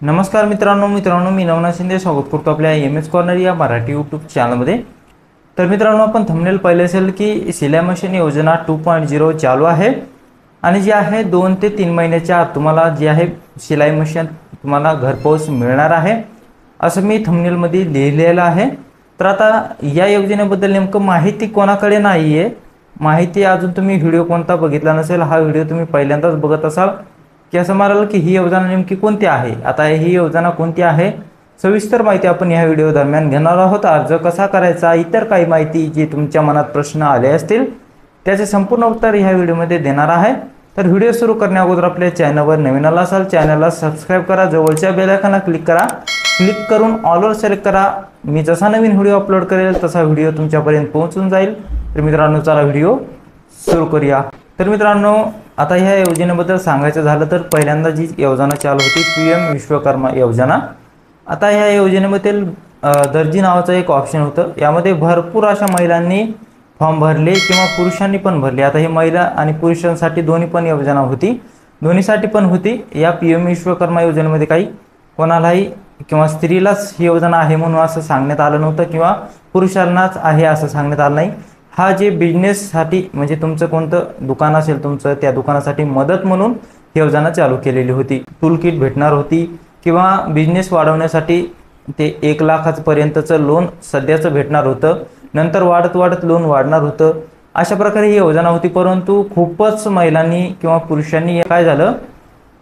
नमस्कार मित्रांनो मी नवनाथ शिंदे स्वागत करतो आपल्या एम.एस. कॉर्नर या मराठी यूट्यूब चॅनलमध्ये। तर मित्रांनो आपण थंबनेल पाहिले असेल की शिलाई मशीन योजना 2.0 चालू आहे आणि जी आहे 2 ते 3 महिन्याच्या आत तुम्हाला जी आहे शिलाई मशीन तुम्हाला घरपोच मिळणार आहे असं मी थंबनेलमध्ये लिहिलेलं आहे। तर आता या योजनेबद्दल नेमकं माहिती कोणाकडे नाही आहे, माहिती अजून तुम्ही व्हिडिओ कोणता बघितला नसेल, हा व्हिडिओ तुम्ही पहिल्यांदाच बघत असाल की असं म्हणाल की ही योजना नेमकी कोणती आहे। आता ही योजना कोणती आहे सविस्तर माहिती आपण या व्हिडिओ दरम्यान घेणार आहोत। अर्ज कसा करायचा, इतर काही माहिती जी तुमच्या मनात प्रश्न आले असतील त्याचे संपूर्ण उत्तर या व्हिडिओमध्ये देणार आहे। तर व्हिडिओ सुरू करण्या अगोदर आपल्या चॅनलवर नवीन आला असाल चॅनलला सबस्क्राइब करा, जवळच्या बेल आयकॉनला क्लिक करा, क्लिक करून ऑलवर सिलेक्ट करा। मी जसा नवीन व्हिडिओ अपलोड करेल तसा व्हिडिओ तुमच्यापर्यंत पोहोचून जाईल। तर मित्रांनो चला व्हिडिओ सुरू करूया। तर मित्रांनो आता ह्या योजनेबद्दल सांगायचं झालं तर पहिल्यांदा जी योजना चालू होती पीएम विश्वकर्मा योजना। आता ह्या योजनेमध्ये दर्जी नावाचं एक ऑप्शन होतं, यामध्ये भरपूर अशा महिलांनी फॉर्म भरले किंवा पुरुषांनी पण भरले। आता हे महिला आणि पुरुषांसाठी दोन्ही पण योजना होती, दोन्हीसाठी पण होती। या पीएम विश्वकर्मा योजनेमध्ये काही कोणालाही किंवा स्त्रीलाच ही योजना आहे म्हणून असं सांगण्यात आलं नव्हतं किंवा पुरुषांनाच आहे असं सांगण्यात आलं नाही। हा जे बिझनेससाठी म्हणजे तुमचं कोणतं दुकान असेल तुमचं त्या दुकानासाठी मदत म्हणून ही योजना चालू केलेली होती। टूल किट भेटणार होती किंवा बिझनेस वाढवण्यासाठी ते 1 लाखापर्यंतचं लोन सध्याचं भेटणार होतं, नंतर वाढत वाढत लोन वाढणार होतं, अशा प्रकारे ही योजना होती। परंतु खूपच महिलांनी किंवा पुरुषांनी काय झालं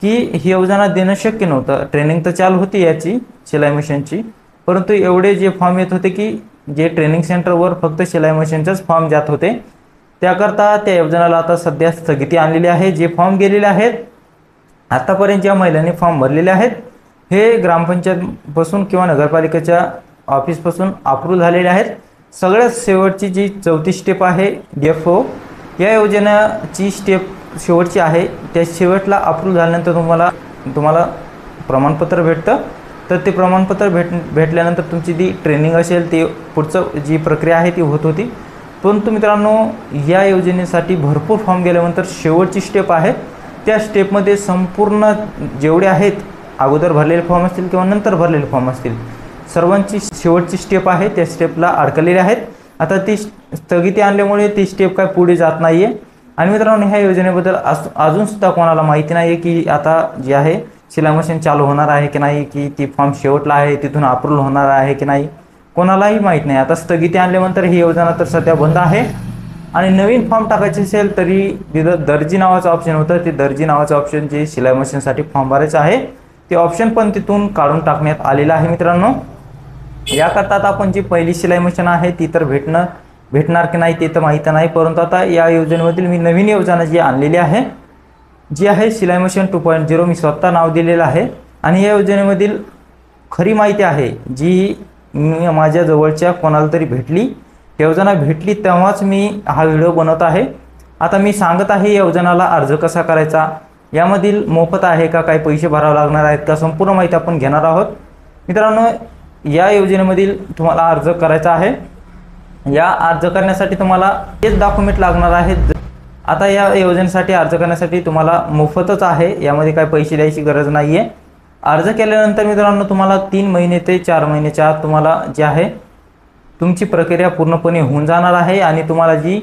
की ही योजना देणं शक्य नव्हतं। ट्रेनिंग तर चालू होती याची शिलाई मशीनची, परंतु एवढे जे फॉर्म येत होते की जे ट्रेनिंग सेंटरवर फक्त शिलाई मशीनचेच फॉर्म जात होते, त्याकरता त्या योजनेला आता सध्या स्थगिती आणलेली आहे। जे फॉर्म गेलेले आहेत आतापर्यंत ज्या महिलांनी फॉर्म भरलेले आहेत हे ग्रामपंचायतपासून किंवा नगरपालिकेच्या ऑफिसपासून अप्रूव्ह झालेले आहेत। सगळ्यात शेवटची जी 4थी स्टेप आहे DFO या योजनेची स्टेप शेवटची आहे, त्या शेवटला अप्रूव्ह झाल्यानंतर तुम्हाला प्रमाणपत्र भेटतं। तर ते प्रमाणपत्र भेटल्यानंतर तुमची जी ट्रेनिंग असेल ते पुढचं जी प्रक्रिया आहे ती होत होती। परंतु मित्रांनो या योजनेसाठी भरपूर फॉर्म गेल्यानंतर शेवटची स्टेप आहे, त्या स्टेपमध्ये संपूर्ण जेवढे आहेत अगोदर भरलेले फॉर्म असतील किंवा नंतर भरलेले फॉर्म असतील सर्वांची शेवटची स्टेप आहे त्या स्टेपला अडकलेले आहेत। आता ती स्थगिती आणल्यामुळे ती स्टेप काय पुढे जात नाही आहे। आणि मित्रांनो ह्या योजनेबद्दल अजूनसुद्धा कोणाला माहिती नाही आहे की आता जी आहे शिलाई मशीन चालू होणार आहे की नाही, की ती फॉर्म शेवटला आहे तिथून अप्रूव्ह होणार आहे की नाही, कोणालाही माहीत नाही। आता स्थगिती आणल्यानंतर ही योजना तर सध्या बंद आहे आणि नवीन फॉर्म टाकायचे असेल तरी तिथं दर्जी नावाचं ऑप्शन होतं, ते दर्जी नावाचं ऑप्शन जे शिलाई मशीनसाठी फॉर्म भरायचं आहे ते ऑप्शन पण तिथून काढून टाकण्यात आलेलं आहे। मित्रांनो याकरता आता आपण जी पहिली शिलाई मशीन आहे ती तर भेटणार की नाही ते तर माहीत नाही, परंतु आता या योजनेमधील मी नवीन योजना जी आणलेली आहे जी आहे शिलाई मशीन 2.0 मी स्वतः नाव दिलेलं आहे। आणि या योजनेमधील खरी माहिती आहे जी मी माझ्या जवळच्या कोणाला तरी भेटली, योजना भेटली तेव्हाच मी हा व्हिडिओ बनवत आहे। आता मी सांगत आहे योजनेला अर्ज कसा करायचा, यामधील मोफत आहे का, काही पैसे भरावे लागणार आहेत का, संपूर्ण माहिती आपण घेणार आहोत। मित्रांनो या योजनेमधील तुम्हाला अर्ज करायचा आहे, या अर्ज करण्यासाठी तुम्हाला हेच डॉक्युमेंट लागणार आहेत। आता या योजनेसाठी अर्ज करण्यासाठी तुम्हाला मोफतच आहे, यामध्ये काही पैसे द्यायची गरज नाही आहे। अर्ज केल्यानंतर मित्रांनो तुम्हाला 3 महिने ते 4 महिन्याच्या आत तुम्हाला जे आहे तुमची प्रक्रिया पूर्णपणे होऊन जाणार आहे। आणि तुम्हाला जी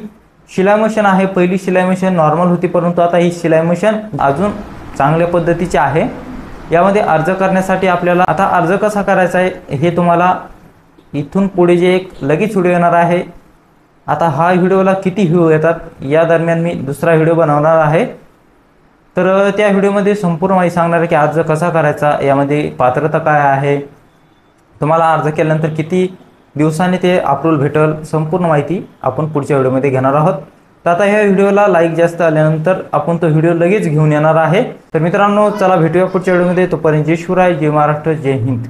शिलाई मशीन आहे पहिली शिलाई मशीन नॉर्मल होती, परंतु आता ही शिलाई मशीन अजून चांगल्या पद्धतीची आहे। यामध्ये अर्ज करण्यासाठी आपल्याला आता अर्ज कसा करायचा आहे हे तुम्हाला इथून पुढे जे एक लगेच व्हिडिओ येणार आहे। आता हा व्हिडिओला किती व्ह्यू येतात या दरम्यान मी दुसरा व्हिडिओ बनवणार आहे, तर त्या व्हिडिओमध्ये संपूर्ण माहिती सांगणार आहे की अर्ज कसा करायचा, यामध्ये पात्रता काय आहे, तुम्हाला अर्ज केल्यानंतर किती दिवसांनी ते अप्रूव्हल भेटेल, संपूर्ण माहिती आपण पुढच्या व्हिडिओमध्ये घेणार आहोत। तर आता ह्या व्हिडिओला लाईक जास्त आल्यानंतर आपण तो व्हिडिओ लगेच घेऊन येणार आहे। तर मित्रांनो चला भेटूया पुढच्या व्हिडिओमध्ये, तोपर्यंत जय शिवराय, जय महाराष्ट्र, जय हिंद।